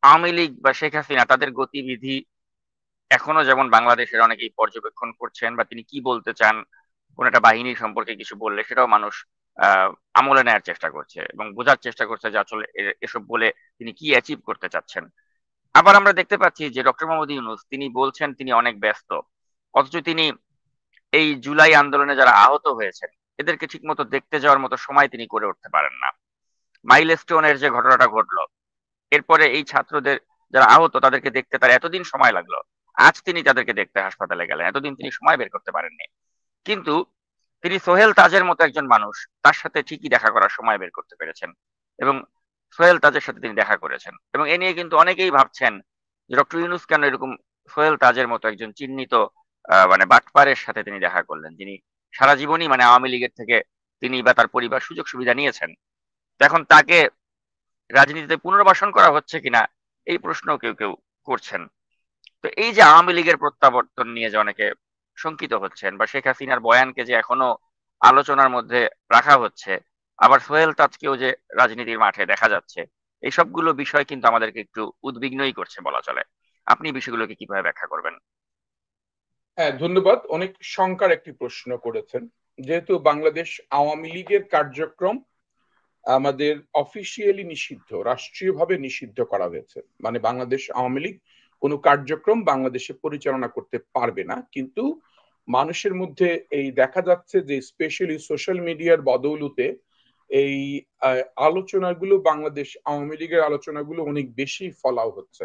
আওয়ামী লীগ বা শেখ হাসিনা তাদের গতিবিধি এখনো যেমন বাংলাদেশের অনেকেই পর্যবেক্ষণ করছেন, বা তিনি কি বলতে চান কোন একটা বাহিনী সম্পর্কে কিছু বললে সেটাও মানুষ আহ আমলে নেয়ার চেষ্টা করছে এবং বোঝার চেষ্টা করছে যে আসলে এসব বলে তিনি কি অ্যাচিভ করতে চাচ্ছেন। আবার আমরা দেখতে পাচ্ছি যে ডক্টর মোহাম্মদ ইউনূস তিনি বলছেন তিনি অনেক ব্যস্ত, অথচ তিনি এই জুলাই আন্দোলনে যারা আহত হয়েছেন এদেরকে ঠিকমতো দেখতে যাওয়ার মতো সময় তিনি করে উঠতে পারেন না। মাইলস্টোনের যে ঘটনাটা ঘটলো, এরপরে এই ছাত্রদের যারা আহত তাদেরকে দেখতে তার এতদিন সময় লাগলো, আজ তিনি তাদেরকে দেখতে হাসপাতালে গেলেন, এতদিন তিনি সময় বের করতে পারেননি। কিন্তু তিনি সোহেল তাজের মতো একজন মানুষ, তার সাথে ঠিকই দেখা করার সময় বের করতে পেরেছেন এবং সোহেল তাজের সাথে তিনি দেখা করেছেন। এবং এ নিয়ে কিন্তু অনেকেই ভাবছেন যে ডক্টর ইউনূস কেন এরকম সোহেল তাজের মতো একজন চিহ্নিত মানে বাটপারের সাথে তিনি দেখা করলেন, যিনি সারা জীবনই মানে আওয়ামী লীগের থেকে তিনি বা তার পরিবার সুযোগ সুবিধা নিয়েছেন। তো এখন তাকে রাজনীতিতে পুনর্বাসন করা হচ্ছে কিনা এই প্রশ্ন কেউ কেউ করছেন। তো এই যে আওয়ামী লীগের প্রত্যাবর্তন নিয়ে যে অনেকে শঙ্কিত হচ্ছেন, বা শেখ হাসিনার বয়ানকে যে এখনো আলোচনার মধ্যে রাখা হচ্ছে, আবার সোহেল তাজকেও যে রাজনীতির মাঠে দেখা যাচ্ছে, এই সবগুলো বিষয় কিন্তু আমাদেরকে একটু উদ্বিগ্নই করছে বলা চলে। আপনি বিষয়গুলোকে কিভাবে ব্যাখ্যা করবেন? হ্যাঁ, ধন্যবাদ। অনেক শঙ্কার একটি প্রশ্ন করেছেন। যেহেতু বাংলাদেশ আওয়ামী লীগের কার্যক্রম আমাদের অফিসিয়ালি নিষিদ্ধ, রাষ্ট্রীয়ভাবে নিষিদ্ধ করা হয়েছে, মানে বাংলাদেশ আওয়ামী লীগ কোনো কার্যক্রম বাংলাদেশে পরিচালনা করতে পারবে না। কিন্তু মানুষের মধ্যে এই দেখা যাচ্ছে যে স্পেশালি সোশ্যাল মিডিয়ার বদৌলতে এই আলোচনাগুলো, বাংলাদেশ আওয়ামী লীগের আলোচনাগুলো অনেক বেশি ফলাও হচ্ছে।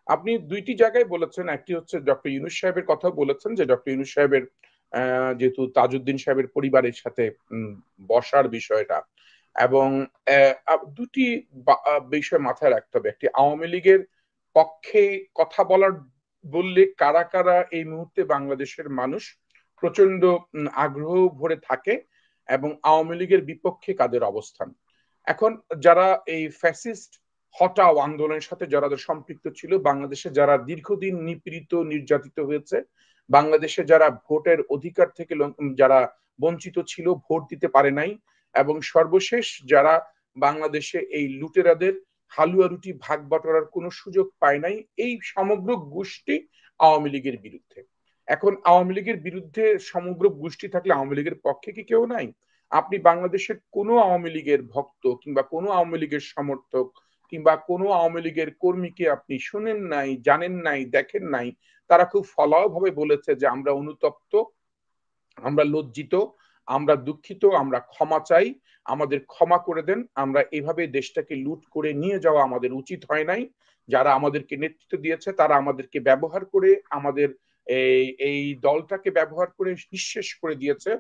আপনি দুইটি জায়গায় বলেছেন, একটি হচ্ছে ডক্টর ইউনূস সাহেবের কথা বলেছেন, যে ডক্টর ইউনূস সাহেবের যেহেতু তাজউদ্দিন সাহেবের পরিবারের সাথে বসার বিষয়টা, এবং দুটি বিষয় মাথায় রাখতে হবে। একটি, আওয়ামী লীগের পক্ষে কথা বলার বললে কারা কারা এই মুহূর্তে বাংলাদেশের মানুষ প্রচন্ড আগ্রহ ভরে থাকে, এবং আওয়ামী লীগের বিপক্ষে কাদের অবস্থান। এখন যারা এই ফ্যাসিস্ট হটাও আন্দোলনের সাথে যারা সম্পৃক্ত ছিল, বাংলাদেশে যারা দীর্ঘদিন নিপীড়িত নির্যাতিত হয়েছে, বাংলাদেশে যারা ভোটের অধিকার থেকে যারা বঞ্চিত ছিল, ভোট দিতে পারে নাই, এবং সর্বশেষ যারা বাংলাদেশে এই লুটেরাদের হালুয়া রুটি ভাগ বাটোয়ারার কোনো সুযোগ পায় নাই, এই সমগ্র গোষ্ঠী আওয়ামী লীগের বিরুদ্ধে। এখন আওয়ামী লীগের বিরুদ্ধে সমগ্র গোষ্ঠী থাকলে আওয়ামী লীগের পক্ষে কি কেউ নাই? আপনি বাংলাদেশের কোনো আওয়ামী লীগের ভক্ত কিংবা কোনো আওয়ামী লীগের সমর্থক কিংবা কোনো আওয়ামী লীগের কর্মীকে আপনি শুনেন নাই, জানেন নাই, দেখেন নাই, তারা খুব ফলাও ভাবে বলেছে যে আমরা অনুতপ্ত, আমরা লজ্জিত, আমরা দুঃখিত, আমরা ক্ষমা চাই, আমাদের ক্ষমা করে দেন, আমরা এভাবে দেশটাকে লুট করে নিয়ে যাওয়া আমাদের উচিত হয় নাই। যারা আমাদেরকে নেতৃত্ব দিয়েছে তারা আমাদেরকে ব্যবহার করে, আমাদের এই এই দলটাকে ব্যবহার করে নিঃশেষ করে দিয়েছে।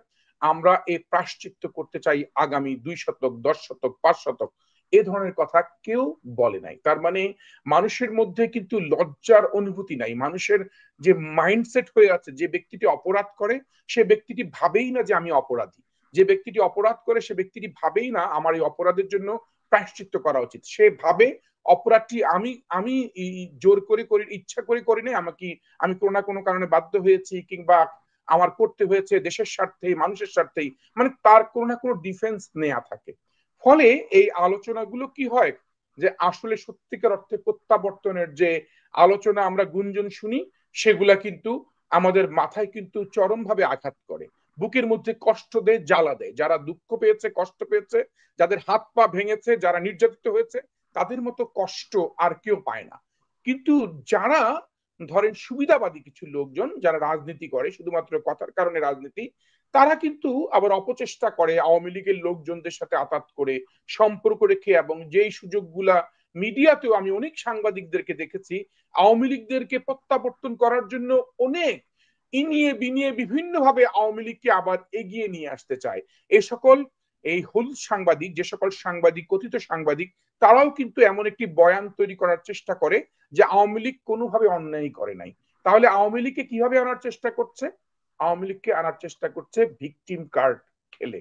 আমরা এই প্রায়শ্চিত্ত করতে চাই আগামী 2 শতক, 10 শতক, 5 শতক। এ ধরনের কথা কেউ বলে নাই। তার মানে মানুষের মধ্যে কিন্তু লজ্জার অনুভূতি নাই। মানুষের যে মাইন্ডসেট হয়ে আছে, যে ব্যক্তিটি অপরাধ করে সে ব্যক্তিটি ভাবেই না যে আমি অপরাধী, যে ব্যক্তিটি অপরাধ করে সে ব্যক্তিটি ভাবেই না আমার এই অপরাধের জন্য প্রায়শ্চিত্ত করা উচিত। সে ভাবে অপরাধটি আমি আমি জোর করে করি, ইচ্ছা করে করি নাই, আমাকে আমি কোনো না কোনো কারণে বাধ্য হয়েছি, কিংবা আমার করতে হয়েছে দেশের স্বার্থে, মানুষের স্বার্থেই, মানে তার কোনো না কোনো ডিফেন্স নেওয়া থাকে। ফলে এই আলোচনাগুলো কি হয়, যে আসলে সত্যিকার অর্থে প্রত্যাবর্তনের যে আলোচনা আমরা গুঞ্জন শুনি, সেগুলা কিন্তু আমাদের মাথায় কিন্তু চরমভাবে আঘাত করে, বুকের মধ্যে কষ্ট দেয়, জ্বালা দেয়। যারা দুঃখ পেয়েছে, কষ্ট পেয়েছে, যাদের হাত পা ভেঙেছে, যারা নির্যাতিত হয়েছে, তাদের মতো কষ্ট আর কেউ পায় না। কিন্তু যারা ধরেন সুবিধাবাদী কিছু লোকজন যারা রাজনীতি করে শুধুমাত্র কথার কারণে রাজনীতি, তারা কিন্তু আবার অপচেষ্টা করে আওয়ামী লীগের লোকজনদের সাথে আতাত করে সম্পর্ক রেখে, এবং যেই সুযোগগুলা মিডিয়াতেও আমি অনেক সাংবাদিকদেরকে দেখেছি আওয়ামী লীগদেরকে প্রত্যাবর্তন করার জন্য অনেক ইনিয়ে বিনিয়ে বিভিন্ন ভাবে আওয়ামী লীগকে আবার এগিয়ে নিয়ে আসতে চায়। এই সকল এই হলুদ সাংবাদিক, যে সকল সাংবাদিক, কথিত সাংবাদিক, তারাও কিন্তু এমন একটি বয়ান তৈরি করার চেষ্টা করে যে আওয়ামী লীগ কোনোভাবে অন্যায় করে নাই। তাহলে আওয়ামী লীগকে কিভাবে আনার চেষ্টা করছে? আওয়ামী লীগকে আনার চেষ্টা করছে ভিকটিম কার্ড খেলে,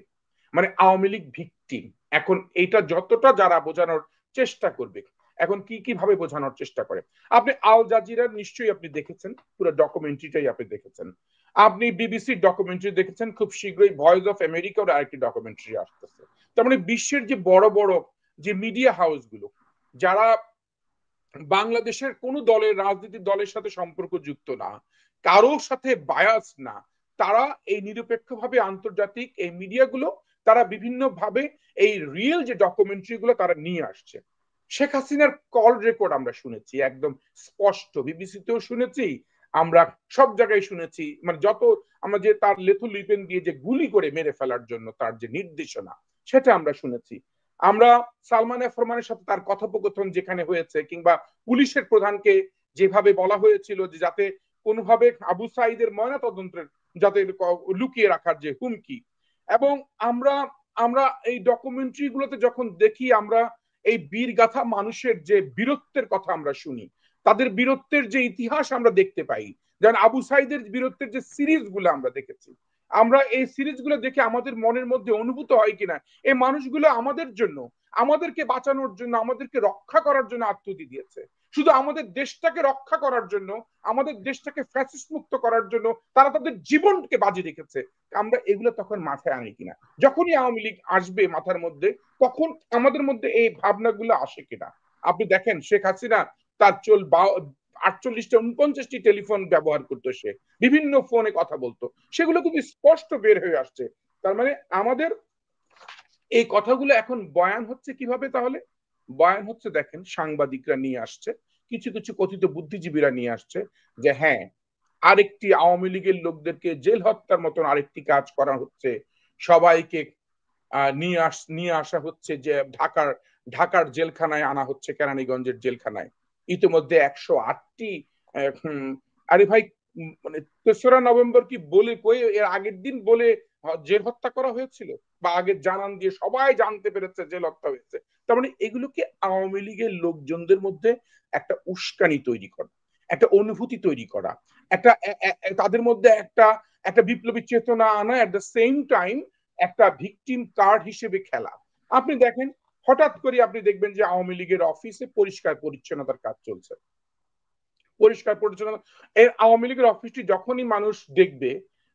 মানে আওয়ামী লীগ ভিকটিম। এখন এইটা যতটা যারা বোঝানোর চেষ্টা করবে, এখন কি কি ভাবে বোঝানোর চেষ্টা করে, আপনি আল জাজিরার নিশ্চয়ই আপনি দেখেছেন, পুরো ডকুমেন্টারিটাই আপনি দেখেছেন, আপনি বিবিসির ডকুমেন্টারি দেখেছেন, খুব শীঘ্রই ভয়েস অফ আমেরিকার আরেকটি ডকুমেন্টারি আসতেছে। তার মানে বিশ্বের যে বড় বড় যে মিডিয়া হাউস গুলো, যারা বাংলাদেশের কোন দলের রাজনীতির দলের সাথে সম্পর্ক যুক্ত না, কারোর সাথে বায়াস না, তারা এই নিরপেক্ষভাবে আন্তর্জাতিক এই মিডিয়াগুলো তারা বিভিন্ন ভাবে এই রিয়েল যে ডকুমেন্টারি গুলো তারা নিয়ে আসছে। শেখ হাসিনার কল রেকর্ড আমরা শুনেছি একদম স্পষ্ট, বিবিসিতেও শুনেছি, আমরা সব জায়গায় শুনেছি, মানে যত আমরা যে তার লেথু লিপেন দিয়ে যে গুলি করে মেরে ফেলার জন্য তার যে নির্দেশনা সেটা আমরা শুনেছি। আমরা সালমান এফ রহমানের সাথে তার কথোপকথন যেখানে হয়েছে, কিংবা পুলিশের প্রধানকে যেভাবে বলা হয়েছিল যে যাতে কোনোভাবে আবু সাইদের ময়না তদন্তের যাতে লুকিয়ে রাখার যে হুমকি, এবং আমরা আমরা এই ডকুমেন্টারি গুলোতে যখন দেখি আমরা এই বীর গাথা মানুষের যে বীরত্বের কথা আমরা শুনি, তাদের বীরত্বের যে ইতিহাস আমরা দেখতে পাই, যেমন আবু সাইদের বীরত্বের যে সিরিজ গুলো আমরা দেখেছি, আমরা এই সিরিজ গুলো দেখে আমাদের মনের মধ্যে অনুভূত হয় কিনা এই মানুষগুলো আমাদের জন্য, আমাদেরকে বাঁচানোর জন্য, আমাদেরকে রক্ষা করার জন্য আত্মহতি দিয়েছে। শুধু আমাদের দেশটাকে রক্ষা করার জন্য, আমাদের দেশটাকে ফ্যাসিস্ট মুক্ত করার জন্য তারা তাদের জীবনকে বাজি রেখেছে। আমরা এগুলো তখন মাথায় আনি কিনা, যখনই আওয়ামী লীগ আসবে মাথার মধ্যে তখন আমাদের মধ্যে এই ভাবনাগুলো আসে কিনা। আপনি দেখেন শেখ হাসিনা তার 48টা 49টি টেলিফোন ব্যবহার করতো, সে বিভিন্ন ফোনে কথা বলতো, সেগুলো খুব স্পষ্ট বের হয়ে আসছে। তার মানে আমাদের এই কথাগুলো এখন বয়ান হচ্ছে কিভাবে তাহলে? বয়ান হচ্ছে দেখেন সাংবাদিকরা নিয়ে আসছে, কিছু কিছু কথিত বুদ্ধিজীবীরা নিয়ে আসছে যে হ্যাঁ, আরেকটি আওয়ামী লীগের লোকদেরকে জেল হত্যার মতন আরেকটি কাজ করা হচ্ছে, সবাইকে নিয়ে আসা হচ্ছে যে ঢাকার জেলখানায় আনা হচ্ছে, কেরানীগঞ্জের জেলখানায়। ইতিমধ্যে 108টি আরে ভাই, মানে 3রা নভেম্বর কি বলে কয়ে এর আগের দিন বলে জেল হত্যা করা হয়েছিল, বা আগের জানান দিয়ে সবাই জানতে পেরেছে জেল হত্যা হয়েছে। তার মানে এগুলো কি আওয়ামী লীগের লোকজনদের মধ্যে একটা উস্কানি তৈরি করা, একটা অনুভূতি তৈরি করা, একটা তাদের মধ্যে একটা একটা বিপ্লবী চেতনা আনা, এট দ্য সেম টাইম একটা ভিকটিম কার্ড হিসেবে খেলা। আপনি দেখেন হঠাৎ করে আপনি দেখবেন যে আওয়ামী লীগের অফিসে পরিষ্কার পরিচ্ছন্নতার কাজ চলছে, পরিষ্কার পরিচ্ছন্ন। এই আওয়ামী লীগের অফিসটি যখনই মানুষ দেখবে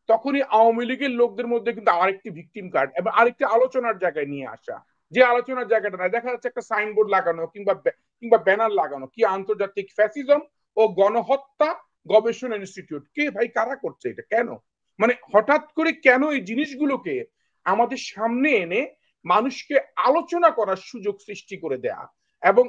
তখনই আওয়ামী লীগের লোকদের মধ্যে কিন্তু আরেকটি ভিকটিম কার্ড এবং আরেকটি আলোচনার জায়গায় নিয়ে আসা, যে আলোচনার জায়গাটা না দেখা যাচ্ছে একটা সাইনবোর্ড লাগানো কিংবা কিংবা ব্যানার লাগানো, কি আন্তর্জাতিক ফ্যাসিজম ও গণহত্যা গবেষণা ইনস্টিটিউট। কে ভাই, কারা করছে এটা, কেন? মানে হঠাৎ করে কেন এই জিনিসগুলোকে আমাদের সামনে এনে মানুষকে আলোচনা করার সুযোগ সৃষ্টি করে দেয়া, এবং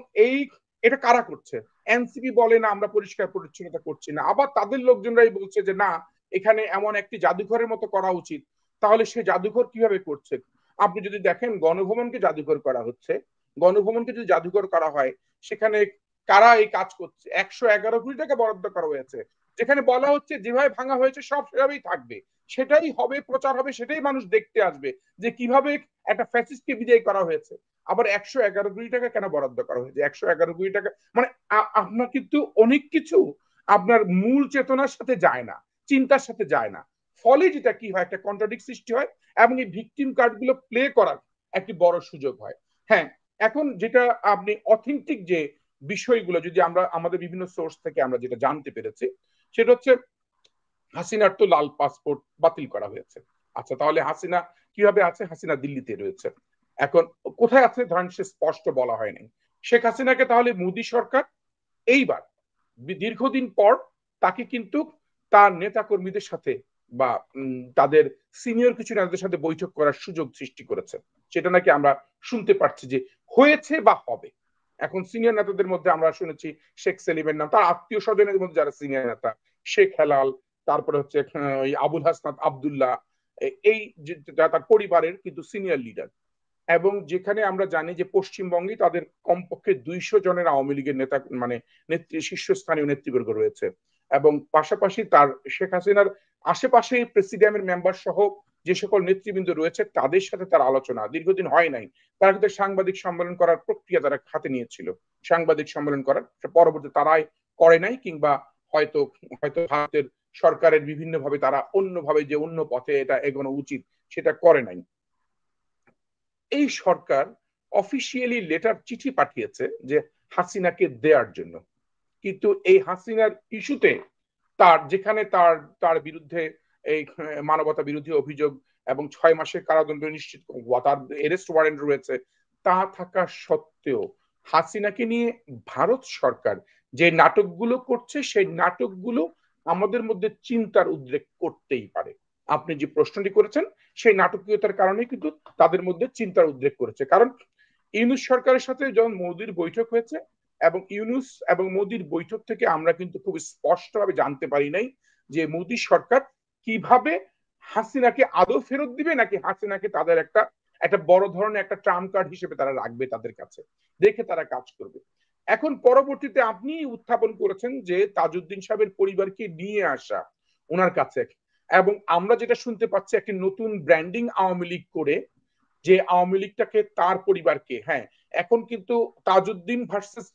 এটা কারা করছে? এনসিপি বলে না আমরা পরিষ্কার পরিচ্ছন্নতা করছি না, আবার তাদের লোকজনরাই বলছে যে না, এখানে এমন একটি জাদুঘরের মতো করা উচিত। তাহলে সে জাদুঘর কিভাবে করছে? আপনি যদি দেখেন গণভবনকে জাদুঘর করা হচ্ছে, গণভবনকে যদি জাদুঘর করা হয় সেখানে কারা এই কাজ করছে? 111 কোটি টাকা বরাদ্দ করা হয়েছে, যেখানে বলা হচ্ছে যেভাবে ভাঙা হয়েছে সব সেভাবেই থাকবে, সেটাই হবে, প্রচার হবে, সেটাই মানুষ দেখতে আসবে যে কিভাবে একটা ফ্যাসিস্টকে বিদায় করা হয়েছে। আবার 111 কোটি টাকা কেন বরাদ্দ করা হয়েছে? 111 কোটি টাকা মানে আপনার কিন্তু অনেক কিছু আপনার মূল চেতনার সাথে যায় না, চিন্তার সাথে যায় না। ফলে যেটা কি হয়, একটা কন্ট্রাডিক্ট সৃষ্টি হয় এবং এই ভিকটিম কার্ডগুলো প্লে করার একটি বড় সুযোগ হয়। হ্যাঁ, এখন যেটা আপনি অথেন্টিক যে বিষয়গুলো যদি আমরা আমাদের বিভিন্ন সোর্স থেকে আমরা যেটা জানতে পেরেছি, সেটা হচ্ছে হাসিনার তো লাল পাসপোর্ট বাতিল করা হয়েছে। আচ্ছা, তাহলে হাসিনা কিভাবে আছে? হাসিনা দিল্লিতে রয়েছে। এখন কোথায় আছে ধরেন সে স্পষ্ট বলা হয়নি। শেখ হাসিনাকে তাহলে মোদী সরকার এইবার দীর্ঘদিন পর তাকে কিন্তু তার নেতা কর্মীদের সাথে বা তাদের সিনিয়র কিছু নেতাদের সাথে বৈঠক করার সুযোগ সৃষ্টি করেছে, সেটা নাকি আমরা শুনতে পাচ্ছি যে হয়েছে বা হবে। এখন সিনিয়র নেতাদের মধ্যে আমরা শুনেছি শেখ সেলিমের নাম, তার আত্মীয় স্বজনের মধ্যে যারা সিনিয়র নেতা, শেখ হেলাল, তারপরে হচ্ছে ওই আবুল হাসনাত আবদুল্লাহ, এই তার পরিবারের কিন্তু সিনিয়র লিডার। এবং যেখানে আমরা জানি যে পশ্চিমবঙ্গে তাদের কমপক্ষে 200 জনের আওয়ামী লীগের নেতা মানে শীর্ষস্থানীয় নেতৃবর্গ রয়েছে, এবং পাশাপাশি তার শেখ হাসিনার আশেপাশে প্রেসিডিয়ামের মেম্বার সহ যে সকল নেতৃবৃন্দ রয়েছে তাদের সাথে তার আলোচনা দীর্ঘদিন হয় নাই। তারা কিন্তু সাংবাদিক সম্মেলন করার প্রক্রিয়া তারা হাতে নিয়েছিল, সাংবাদিক সম্মেলন করার পরবর্তী তারাই করে নাই, কিংবা হয়তো হয়তো ভারতের সরকারের বিভিন্ন ভাবে তারা অন্যভাবে যে অন্য পথে এটা এগোনো উচিত সেটা করে নাই। এই সরকার অফিসিয়ালি লেটার চিঠি পাঠিয়েছে যে হাসিনাকে দেওয়ার জন্য, কিন্তু এই হাসিনার ইস্যুতে তার যেখানে তার তার বিরুদ্ধে এই মানবতা বিরোধী অভিযোগ এবং 6 মাসের কারাদণ্ড নিশ্চিত, তার এরেস্ট ওয়ারেন্ট রয়েছে, তা থাকা সত্ত্বেও হাসিনাকে নিয়ে ভারত সরকার যে নাটকগুলো করছে সেই নাটকগুলো আমাদের মধ্যে চিন্তার উদ্রেক করতেই পারে। আপনি যে প্রশ্নটি করেছেন সেই নাটকীয়তার কারণে কিন্তু তাদের মধ্যে চিন্তার উদ্রেক করেছে। কারণ ইউনূস সরকারের সাথে যখন মোদির বৈঠক হয়েছে এবং ইউনূস এবং মোদির বৈঠক থেকে আমরা কিন্তু খুব স্পষ্টভাবে জানতে পারি নাই যে মোদি সরকার কিভাবে হাসিনাকে আদৌ ফেরত দিবে নাকি হাসিনাকে তাদের একটা একটা বড় ধরনের একটা ট্রাম্প কার্ড হিসেবে তারা রাখবে তাদের কাছে, দেখে তারা কাজ করবে। এখন পরবর্তীতে আপনি উত্থাপন করেছেন যে তাজউদ্দিন সাহেবের পরিবারকে নিয়ে আসা ওনার কাছে, এবং আমরা যেটা শুনতে পাচ্ছি একটি নতুন ব্র্যান্ডিং আওয়ামী লীগ করে, যে আওয়ামী লীগটাকে তার পরিবারকে, হ্যাঁ এখন কিন্তু তাজউদ্দিন ভার্সেস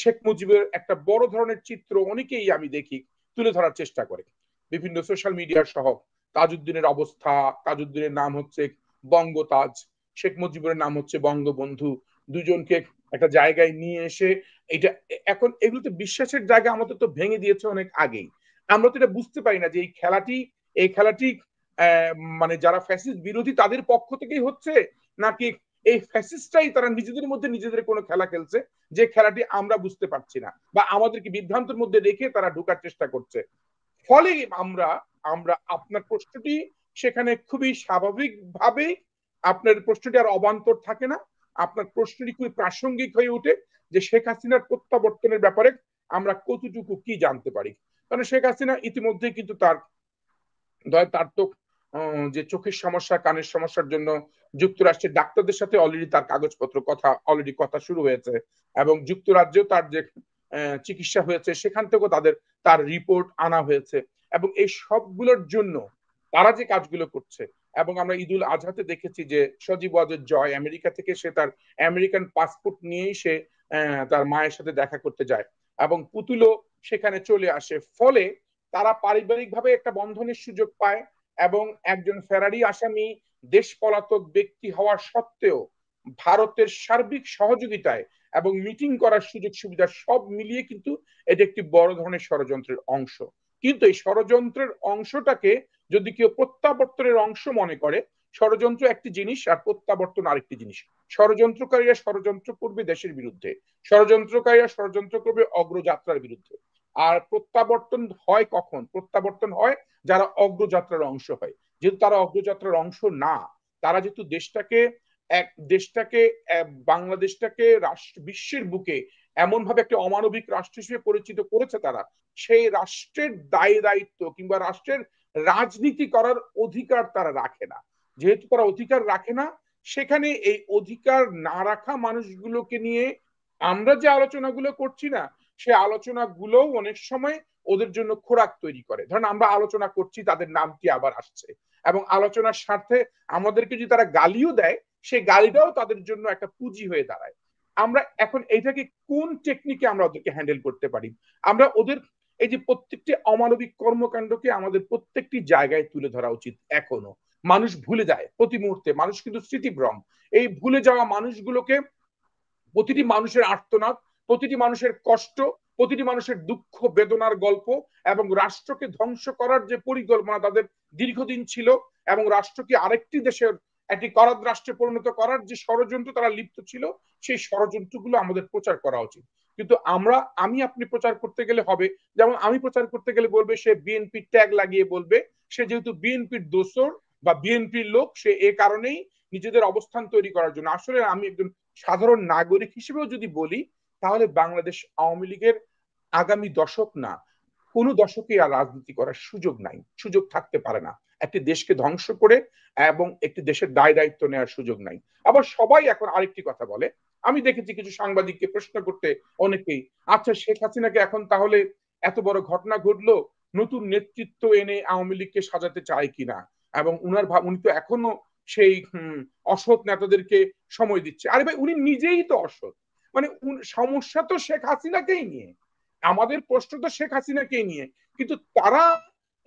শেখ মুজিবের একটা বড় ধরনের চিত্র অনেকেই আমি দেখি তুলে ধরার চেষ্টা করে বিভিন্ন সোশ্যাল মিডিয়া সহ। তাজউদ্দিনের অবস্থা, তাজউদ্দিনের নাম হচ্ছে বঙ্গতাজ, শেখ মুজিবের নাম হচ্ছে বঙ্গবন্ধু, দুজনকে একটা জায়গায় নিয়ে এসে এটা এখন এগুলো তো বিশ্বাসের জায়গা আমাদের তো ভেঙে দিয়েছে অনেক আগেই। আমরা তো এটা বুঝতে পারি না যে এই খেলাটি মানে যারা ফ্যাসিস্ট বিরোধী তাদের পক্ষ থেকেই হচ্ছে, নাকি এই ফ্যাসিস্টরাই তারা নিজেদের মধ্যে নিজেদের কোনো খেলা খেলছে যে খেলাটি আমরা বুঝতে পারছি না, বা আমাদেরকে বিভ্রান্তের মধ্যে রেখে তারা ঢোকার চেষ্টা করছে। ফলে আমরা আমরা আপনার প্রশ্নটি সেখানে খুবই স্বাভাবিকভাবে, আপনার প্রশ্নটি আর অবান্তর থাকে না, আপনার প্রশ্নটি খুবই প্রাসঙ্গিক হয়ে ওঠে যে শেখ হাসিনার প্রত্যাবর্তনের ব্যাপারে আমরা কতটুকু কি জানতে পারি। কারণ শেখ হাসিনা ইতিমধ্যে কিন্তু তার তো যে চোখের সমস্যা কানের সমস্যার জন্য যুক্তরাষ্ট্রের ডাক্তারদের সাথে অলরেডি তার কাগজপত্র কথা শুরু হয়েছে, এবং যুক্তরাজ্যেও তার যে চিকিৎসা হয়েছে সেখান থেকেও তার রিপোর্ট আনা হয়েছে। এবং এই সবগুলোর জন্য তারা যে কাজগুলো করছে, এবং আমরা ঈদুল আজহাতে দেখেছি যে সজীব ওয়াজেদ জয় আমেরিকা থেকে সে তার আমেরিকান পাসপোর্ট নিয়েই সে তার মায়ের সাথে দেখা করতে যায়, এবং পুতুলও সেখানে চলে আসে। ফলে তারা পারিবারিকভাবে একটা বন্ধনের সুযোগ পায়, এবং একজন ফেরারি আসামি দেশ পলাতক ব্যক্তি হওয়া সত্ত্বেও ভারতের সার্বিক সহযোগিতায় এবং মিটিং করার সুযোগ সুবিধা সব মিলিয়ে কিন্তু এটা একটি বড় ধরনের ষড়যন্ত্রের অংশ। কিন্তু এই ষড়যন্ত্রের অংশটাকে যদি কেউ প্রত্যাবর্তনের অংশ মনে করে, ষড়যন্ত্র একটি জিনিস আর প্রত্যাবর্তন আরেকটি জিনিস। ষড়যন্ত্রকারীরা ষড়যন্ত্র করবে দেশের বিরুদ্ধে, ষড়যন্ত্রকারীরা ষড়যন্ত্র করবে অগ্রযাত্রার বিরুদ্ধে। আর প্রত্যাবর্তন হয় কখন? প্রত্যাবর্তন হয় যারা অগ্রযাত্রার অংশ হয়। যেহেতু তারা অগ্রযাত্রার অংশ না, তারা যেহেতু দেশটাকে বাংলাদেশটাকে বিশ্বের বুকে এমন ভাবে একটা অমানবিক রাষ্ট্র হিসেবে পরিচিত করেছে তারা, সেই রাষ্ট্রের দায় দায়িত্ব কিংবা রাষ্ট্রের রাজনীতি করার অধিকার তারা রাখে না। যেহেতু তারা অধিকার রাখে না, সেখানে এই অধিকার না রাখা মানুষগুলোকে নিয়ে আমরা যে আলোচনাগুলো করছি না, সে আলোচনাগুলোও অনেক সময় ওদের জন্য খোরাক তৈরি করে। ধরেন আমরা আলোচনা করছি, তাদের নামটি আবার আসছে, এবং আলোচনার স্বার্থে আমাদেরকে যদি তারা গালিও দেয়, সেই গালিটাও তাদের জন্য একটা পুঁজি হয়ে দাঁড়ায়। আমরা এখন এইটাকে কোন টেকনিকে আমরা ওদেরকে হ্যান্ডেল করতে পারি? আমরা ওদের এই যে প্রত্যেকটি অমানবিক কর্মকাণ্ডকে আমাদের প্রত্যেকটি জায়গায় তুলে ধরা উচিত। এখনো মানুষ ভুলে যায় প্রতি মুহূর্তে, মানুষ কিন্তু স্মৃতিভ্রম। এই ভুলে যাওয়া মানুষগুলোকে, প্রতিটি মানুষের আর্তনাদ, প্রতিটি মানুষের কষ্ট, প্রতিটি মানুষের দুঃখ বেদনার গল্প, এবং রাষ্ট্রকে ধ্বংস করার যে পরিকল্পনা তাদের দীর্ঘদিন ছিল, এবং রাষ্ট্রকে আরেকটি দেশের একটি করাদ রাষ্ট্রে পরিণত করার যে ষড়যন্ত্র তারা লিপ্ত ছিল, সেই ষড়যন্ত্রগুলো আমাদের প্রচার করা উচিত। কিন্তু আমি আপনি প্রচার করতে গেলে হবে, যেমন আমি প্রচার করতে গেলে বলবে সে বিএনপি ট্যাগ লাগিয়ে বলবে সে যেহেতু বিএনপির দোসর বা বিএনপির লোক, সে এ কারণেই নিজেদের অবস্থান তৈরি করার জন্য। আসলে আমি একজন সাধারণ নাগরিক হিসেবেও যদি বলি, তাহলে বাংলাদেশ আওয়ামী লীগের আগামী দশক না, কোন দশকে আর রাজনীতি করার সুযোগ নাই, সুযোগ থাকতে পারে না। একটি দেশকে ধ্বংস করে এবং একটি দেশের দায় দায়িত্ব নেওয়ার সুযোগ নাই। আবার সবাই এখন আরেকটি কথা বলে, আমি দেখেছি কিছু সাংবাদিককে প্রশ্ন করতে অনেকেই, আচ্ছা শেখ হাসিনাকে এখন তাহলে এত বড় ঘটনা ঘটলো, নতুন নেতৃত্ব এনে আওয়ামী লীগকে সাজাতে চায় কিনা, এবং উনি তো এখনো সেই অসৎ নেতাদেরকে সময় দিচ্ছে। আরে ভাই, উনি নিজেই তো অসৎ। মানে সমস্যা তো শেখ হাসিনাকেই নিয়ে, আমাদের প্রশ্ন তো শেখ হাসিনাকেই নিয়ে, কিন্তু তারা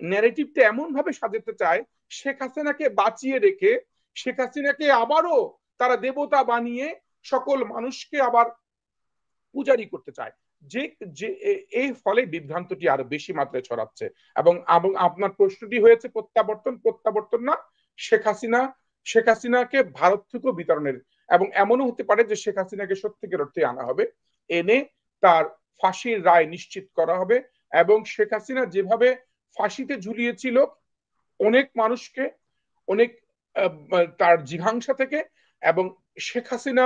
ন্যারেটিভটা এমন ভাবে সাজাতে চায় শেখ হাসিনাকে বাঁচিয়ে রেখে শেখ হাসিনাকে আবারও তারা দেবতা বানিয়ে সকল মানুষকে আবার পূজারি করতে চায়, যে যে এই ফলে বিভ্রান্তটি আরো বেশি মাত্রায় ছড়াচ্ছে। এবং আপনার প্রশ্নটি হয়েছে প্রত্যাবর্তন, প্রত্যাবর্তন না, শেখ হাসিনাকে ভারত থেকেও বিতরণের এবং এমনও হতে পারে যে শেখ হাসিনাকে সত্যিকার অর্থে আনা হবে, এনে তার ফাঁসির রায় নিশ্চিত করা হবে। এবং শেখ হাসিনা যেভাবে ফাঁসিতে ঝুলিয়েছিল অনেক মানুষকে, অনেক তার জিঘাংসা থেকে, এবং শেখ হাসিনা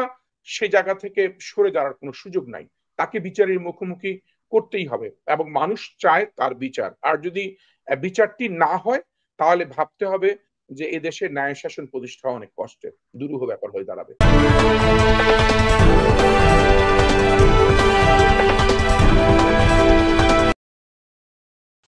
সে জায়গা থেকে সরে যাওয়ার কোনো সুযোগ নাই, তাকে বিচারের মুখোমুখি করতেই হবে এবং মানুষ চায় তার বিচার। আর যদি বিচারটি না হয় তাহলে ভাবতে হবে যে এদেশে ন্যায় শাসন প্রতিষ্ঠা অনেক কষ্টের, দুরূহ ব্যাপার হয়ে দাঁড়াবে।